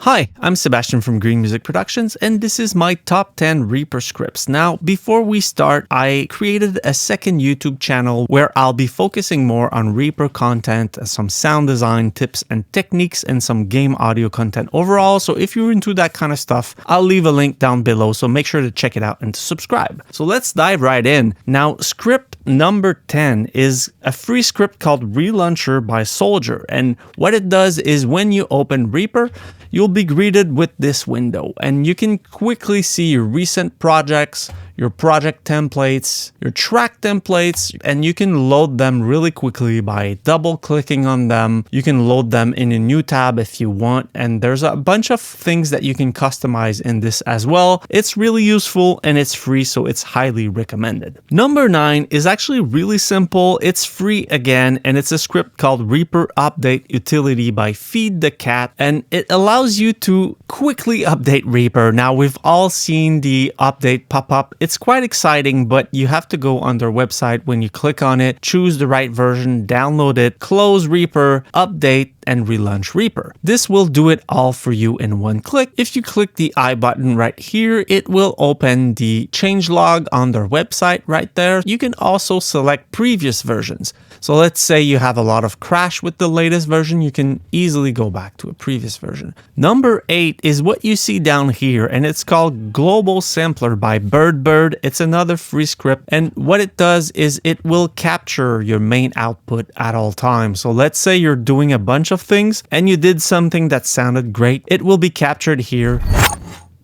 Hi, I'm Sebastian from Green Music Productions, and this is my top 10 Reaper scripts. Now, before we start, I created a second YouTube channel where I'll be focusing more on Reaper content, some sound design tips and techniques, and some game audio content overall. So if you're into that kind of stuff, I'll leave a link down below, so make sure to check it out and to subscribe. So let's dive right in. Now, script number 10 is a free script called ReaLauncher by Solger, and what it does is when you open Reaper, you'll be greeted with this window, and you can quickly see your recent projects, your project templates, your track templates, and you can load them really quickly by double clicking on them. You can load them in a new tab if you want, and there's a bunch of things that you can customize in this as well. It's really useful and it's free, so it's highly recommended. Number 9 is actually really simple. It's free again, and it's a script called Reaper Update Utility by FeedTheCat, and it allows you to quickly update Reaper. Now, we've all seen the update pop up. It's quite exciting, but you have to go on their website. When you click on it, choose the right version, download it, close Reaper, update, and relaunch Reaper. This will do it all for you in one click. If you click the I button right here, it will open the changelog on their website right there. You can also select previous versions. So let's say you have a lot of crash with the latest version, you can easily go back to a previous version. Number 8 is what you see down here, and it's called Global Sampler by BirdBird. It's another free script, and what it does is it will capture your main output at all times. So let's say you're doing a bunch of things and you did something that sounded great. It will be captured here,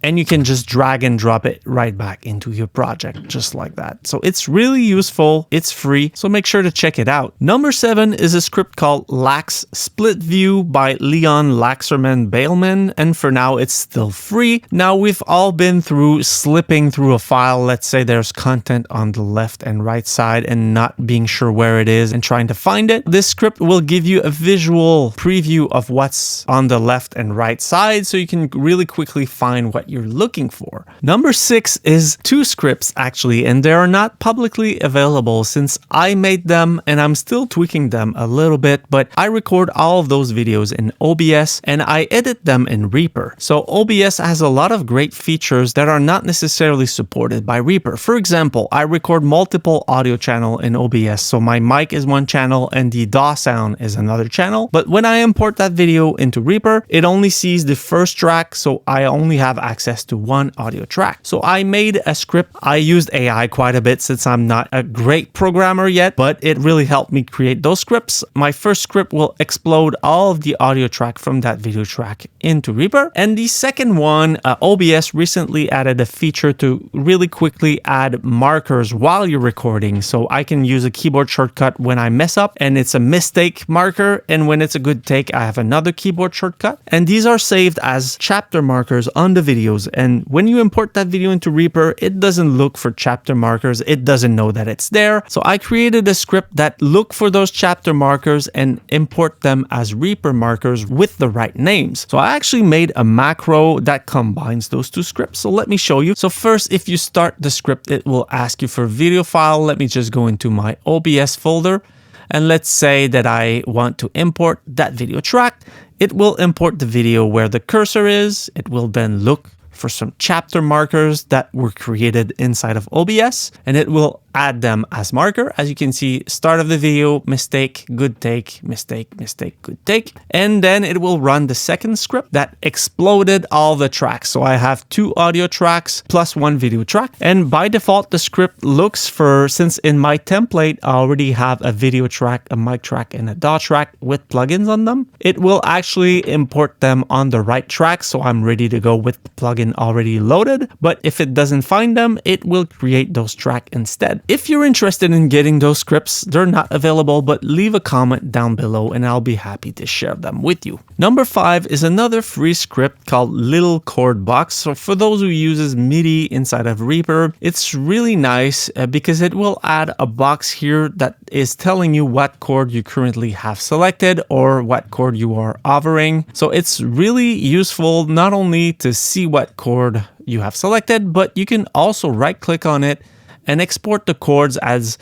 and you can just drag and drop it right back into your project, just like that. So it's really useful, it's free, so make sure to check it out. Number 7 is a script called SlipView by Laxemann Beilmann, and for now it's still free. Now, we've all been through slipping through a file. Let's say there's content on the left and right side and not being sure where it is and trying to find it. This script will give you a visual preview of what's on the left and right side, so you can really quickly find what you're looking for. Number 6 is 2 scripts actually, and they are not publicly available since I made them and I'm still tweaking them a little bit, but I record all of those videos in OBS and I edit them in Reaper. So OBS has a lot of great features that are not necessarily supported by Reaper. For example, I record multiple audio channels in OBS, so my mic is one channel and the DAW sound is another channel, but when I import that video into Reaper, it only sees the first track, so I only have access to one audio track. So I made a script. I used AI quite a bit since I'm not a great programmer yet, but it really helped me create those scripts. My first script will explode all of the audio track from that video track into Reaper. And the second one, OBS recently added a feature to really quickly add markers while you're recording. So I can use a keyboard shortcut when I mess up and it's a mistake marker, and when it's a good take, I have another keyboard shortcut. And these are saved as chapter markers on the videos. And when you import that video into Reaper, it doesn't look for chapter markers. It doesn't know that it's there. So I created a script that look for those chapter markers and import them as Reaper markers with the right names. So I actually made a macro that combines those 2 scripts. So let me show you. So first, if you start the script, it will ask you for a video file. Let me just go into my OBS folder. And let's say that I want to import that video track. It will import the video where the cursor is. It will then look for some chapter markers that were created inside of OBS, and it will add them as marker. As you can see, start of the video, mistake, good take, mistake, mistake, good take. And then it will run the second script that exploded all the tracks. So I have 2 audio tracks plus 1 video track. And by default, the script looks for, since in my template, I already have a video track, a mic track, and a DAW track with plugins on them. It will actually import them on the right track. So I'm ready to go with the plugin already loaded. But if it doesn't find them, it will create those tracks instead. If you're interested in getting those scripts, they're not available, but leave a comment down below and I'll be happy to share them with you. Number 5 is another free script called Little Chordbox. So for those who uses MIDI inside of Reaper, it's really nice because it will add a box here that is telling you what chord you currently have selected or what chord you are hovering. So it's really useful not only to see what chord you have selected, but you can also right click on it and export the chords as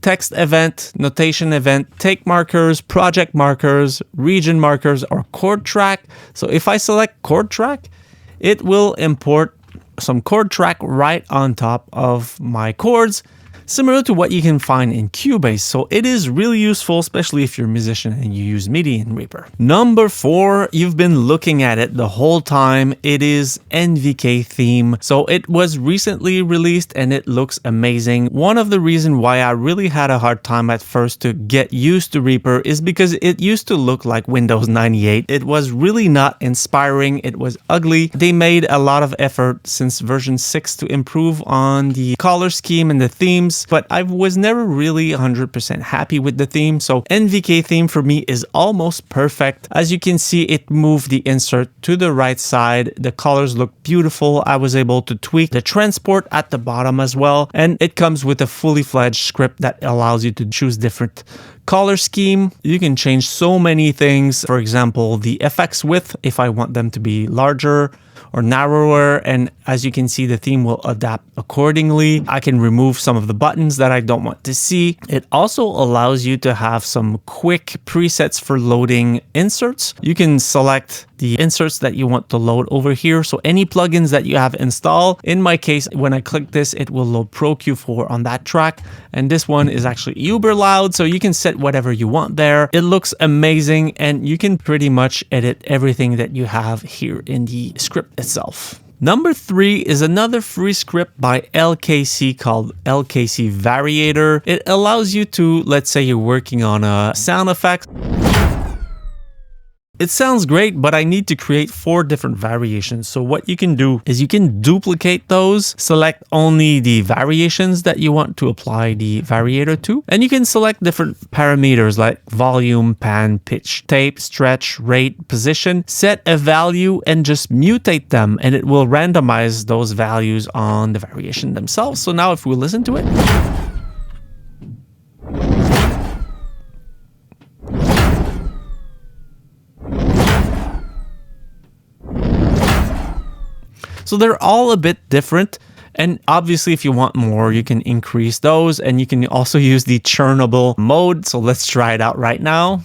text event, notation event, take markers, project markers, region markers, or chord track. So if I select chord track, it will import some chord track right on top of my chords, similar to what you can find in Cubase. So it is really useful, especially if you're a musician and you use MIDI in Reaper. Number 4, you've been looking at it the whole time. It is NVK theme. So it was recently released and it looks amazing. One of the reasons why I really had a hard time at first to get used to Reaper is because it used to look like Windows 98. It was really not inspiring. It was ugly. They made a lot of effort since version 6 to improve on the color scheme and the themes, but I was never really 100% happy with the theme. So NVK theme for me is almost perfect. As you can see, it moved the insert to the right side. The colors look beautiful. I was able to tweak the transport at the bottom as well. And it comes with a fully fledged script that allows you to choose different color scheme. You can change so many things. For example, the FX width, if I want them to be larger or narrower, and as you can see, the theme will adapt accordingly. I can remove some of the buttons that I don't want to see. It also allows you to have some quick presets for loading inserts. You can select the inserts that you want to load over here. So any plugins that you have installed, in my case, when I click this, it will load Pro Q4 on that track. And this one is actually uber loud, so you can set whatever you want there. It looks amazing, and you can pretty much edit everything that you have here in the script itself. Number 3 is another free script by LKC called LKC Variator. It allows you to, let's say you're working on a sound effect. It sounds great, but I need to create 4 different variations. So what you can do is you can duplicate those, select only the variations that you want to apply the variator to, and you can select different parameters like volume, pan, pitch, tape, stretch, rate, position, set a value, and just mutate them, and it will randomize those values on the variation themselves. So now if we listen to it, so they're all a bit different. And obviously, if you want more, you can increase those, and you can also use the churnable mode. So let's try it out right now.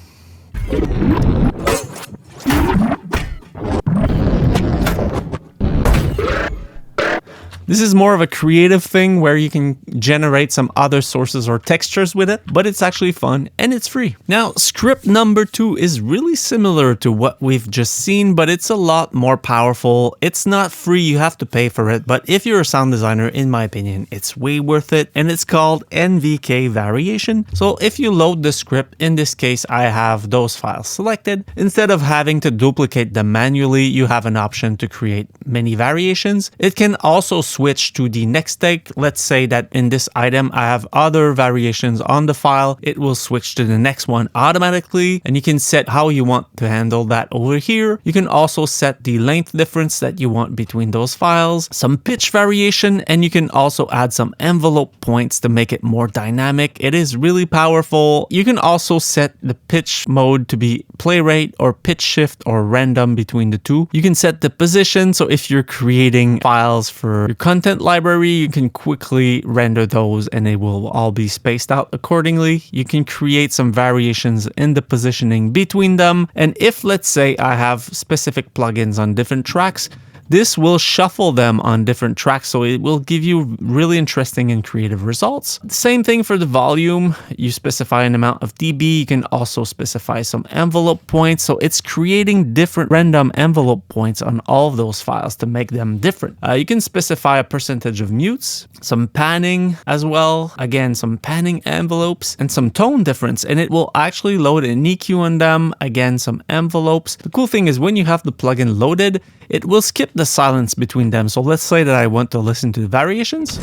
This is more of a creative thing where you can generate some other sources or textures with it, but it's actually fun and it's free. Now, script number 2 is really similar to what we've just seen, but it's a lot more powerful. It's not free, you have to pay for it, but if you're a sound designer, in my opinion, it's way worth it, and it's called NVK Variation. So if you load the script, in this case, I have those files selected. Instead of having to duplicate them manually, you have an option to create many variations. It can also switch to the next take. Let's say that in this item, I have other variations on the file. It will switch to the next one automatically, and you can set how you want to handle that over here. You can also set the length difference that you want between those files, some pitch variation, and you can also add some envelope points to make it more dynamic. It is really powerful. You can also set the pitch mode to be play rate or pitch shift or random between the two. You can set the position. So if you're creating files for your content library, you can quickly render those and it will all be spaced out accordingly. You can create some variations in the positioning between them. And if, let's say, I have specific plugins on different tracks, this will shuffle them on different tracks, so it will give you really interesting and creative results. Same thing for the volume. You specify an amount of dB. You can also specify some envelope points. So it's creating different random envelope points on all of those files to make them different. You can specify a percentage of mutes, some panning as well. Again, some panning envelopes and some tone difference, and it will actually load an EQ on them. Again, some envelopes. The cool thing is when you have the plugin loaded, it will skip the silence between them. So let's say that I want to listen to the variations.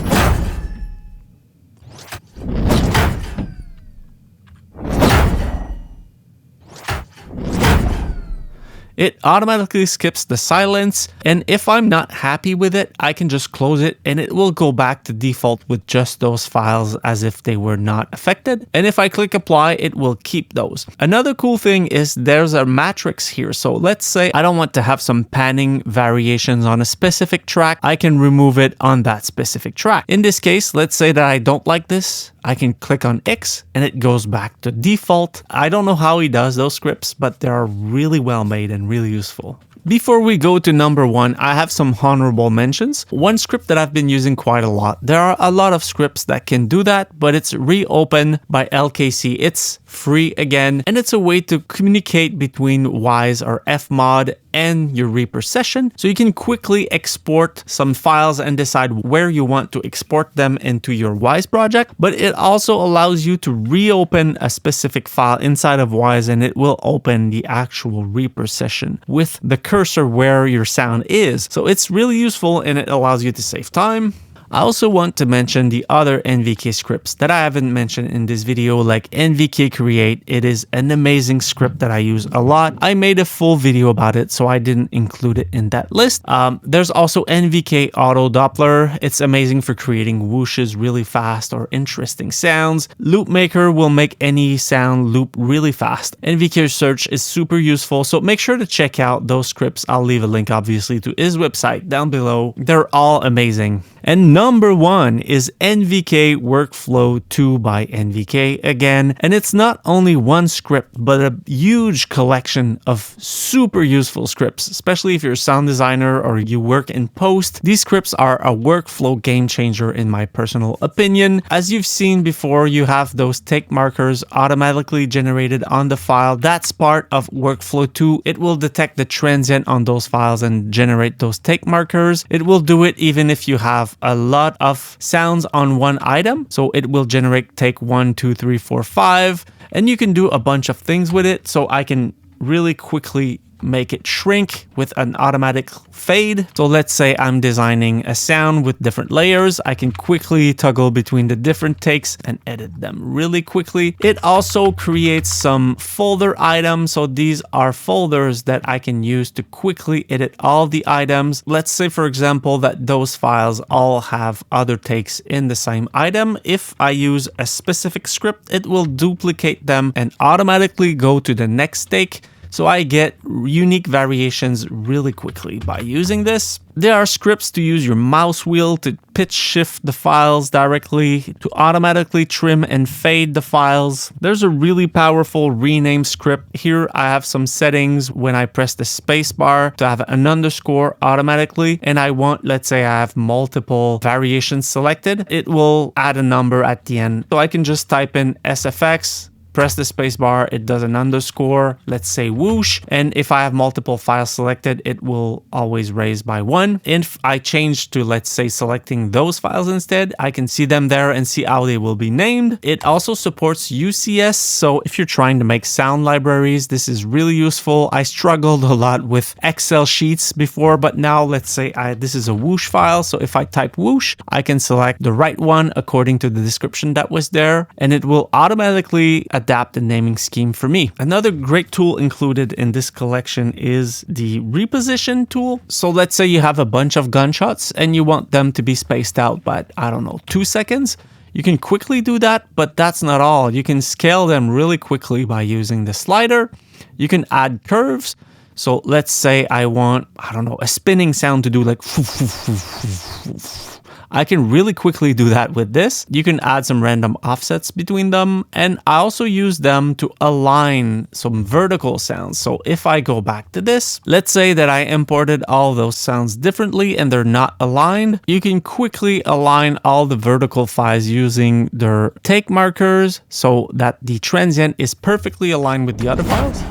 It automatically skips the silence, and if I'm not happy with it, I can just close it and it will go back to default with just those files as if they were not affected. And if I click apply, it will keep those. Another cool thing is there's a matrix here. So let's say I don't want to have some panning variations on a specific track. I can remove it on that specific track. In this case, let's say that I don't like this. I can click on X and it goes back to default. I don't know how he does those scripts, but they are really well made and really useful. Before we go to number one, I have some honorable mentions. One script that I've been using quite a lot. There are a lot of scripts that can do that, but it's Reopen by LKC. It's free again, and it's a way to communicate between Wise or Fmod and your Reaper session. So you can quickly export some files and decide where you want to export them into your Wise project. But it also allows you to reopen a specific file inside of Wise, and it will open the actual Reaper session with the cursor where your sound is. So it's really useful and it allows you to save time. I also want to mention the other NVK scripts that I haven't mentioned in this video, like NVK Create. It is an amazing script that I use a lot. I made a full video about it, so I didn't include it in that list. There's also NVK Auto Doppler. It's amazing for creating whooshes really fast or interesting sounds. Loop Maker will make any sound loop really fast. NVK Search is super useful, so make sure to check out those scripts. I'll leave a link obviously to his website down below. They're all amazing. And number one is NVK Workflow 2 by NVK again. And it's not only one script, but a huge collection of super useful scripts, especially if you're a sound designer or you work in post. These scripts are a workflow game changer in my personal opinion. As you've seen before, you have those take markers automatically generated on the file. That's part of Workflow 2. It will detect the transient on those files and generate those take markers. It will do it even if you have a lot of sounds on one item. So it will generate take 1, 2, 3, 4, 5, and you can do a bunch of things with it. So I can really quickly make it shrink with an automatic fade. So let's say I'm designing a sound with different layers. I can quickly toggle between the different takes and edit them really quickly. It also creates some folder items. So these are folders that I can use to quickly edit all the items. Let's say, for example, that those files all have other takes in the same item. If I use a specific script, it will duplicate them and automatically go to the next take. So I get unique variations really quickly by using this. There are scripts to use your mouse wheel to pitch shift the files directly, to automatically trim and fade the files. There's a really powerful rename script. Here I have some settings when I press the space bar to have an underscore automatically. And I want, let's say I have multiple variations selected. It will add a number at the end. So I can just type in SFX, press the space bar, it does an underscore, let's say whoosh. And if I have multiple files selected, it will always raise by 1. If I change to, let's say, selecting those files instead, I can see them there and see how they will be named. It also supports UCS. So if you're trying to make sound libraries, this is really useful. I struggled a lot with Excel sheets before, but now let's say this is a whoosh file. So if I type whoosh, I can select the right one according to the description that was there, and it will automatically adapt the naming scheme for me. Another great tool included in this collection is the reposition tool. So let's say you have a bunch of gunshots and you want them to be spaced out by, I don't know, 2 seconds. You can quickly do that, but that's not all. You can scale them really quickly by using the slider. You can add curves. So let's say I want, I don't know, a spinning sound to do like I can really quickly do that with this. You can add some random offsets between them. And I also use them to align some vertical sounds. So if I go back to this, let's say that I imported all those sounds differently and they're not aligned. You can quickly align all the vertical files using their take markers so that the transient is perfectly aligned with the other files.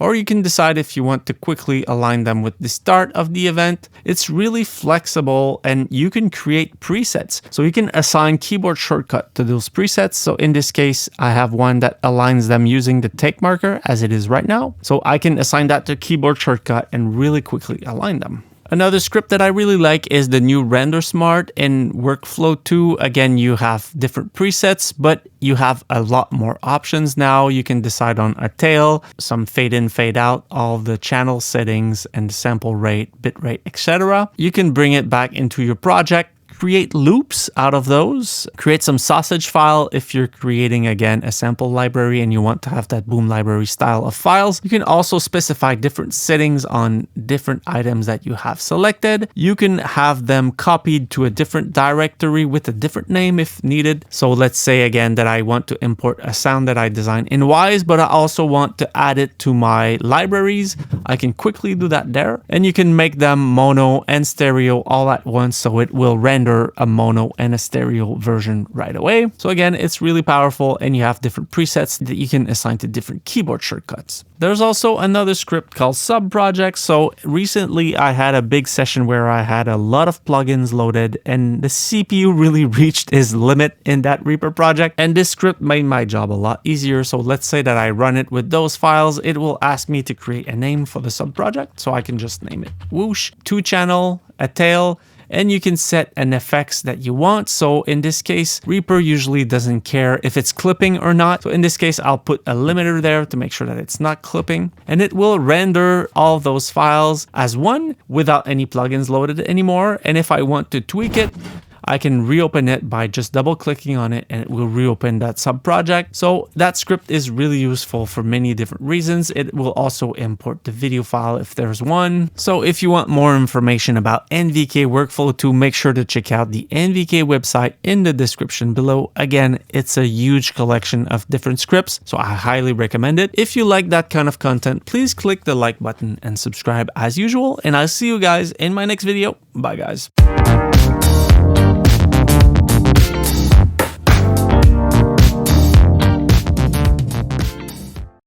Or you can decide if you want to quickly align them with the start of the event. It's really flexible and you can create presets. So you can assign keyboard shortcut to those presets. So in this case, I have one that aligns them using the take marker as it is right now. So I can assign that to keyboard shortcut and really quickly align them. Another script that I really like is the new Render Smart in Workflow 2. Again, you have different presets, but you have a lot more options now. You can decide on a tail, some fade in, fade out, all the channel settings and sample rate, bit rate, etc. You can bring it back into your project, create loops out of those, create some sausage file if you're creating, again, a sample library and you want to have that boom library style of files. You can also specify different settings on different items that you have selected. You can have them copied to a different directory with a different name if needed. So let's say again that I want to import a sound that I designed in Wise, but I also want to add it to my libraries. I can quickly do that there, and you can make them mono and stereo all at once, so it will render a mono and a stereo version right away. So again, it's really powerful, and you have different presets that you can assign to different keyboard shortcuts. There's also another script called subproject. So recently I had a big session where I had a lot of plugins loaded and the CPU really reached its limit in that Reaper project, and this script made my job a lot easier. So let's say that I run it with those files, it will ask me to create a name for the subproject. So I can just name it whoosh, 2-channel, a tail, and you can set an effects that you want. So in this case, Reaper usually doesn't care if it's clipping or not. So in this case, I'll put a limiter there to make sure that it's not clipping, and it will render all those files as one without any plugins loaded anymore. And if I want to tweak it, I can reopen it by just double clicking on it and it will reopen that subproject. So that script is really useful for many different reasons. It will also import the video file if there's one. So if you want more information about NVK Workflow 2, make sure to check out the NVK website in the description below. Again, it's a huge collection of different scripts, so I highly recommend it. If you like that kind of content, please click the like button and subscribe as usual, and I'll see you guys in my next video. Bye guys.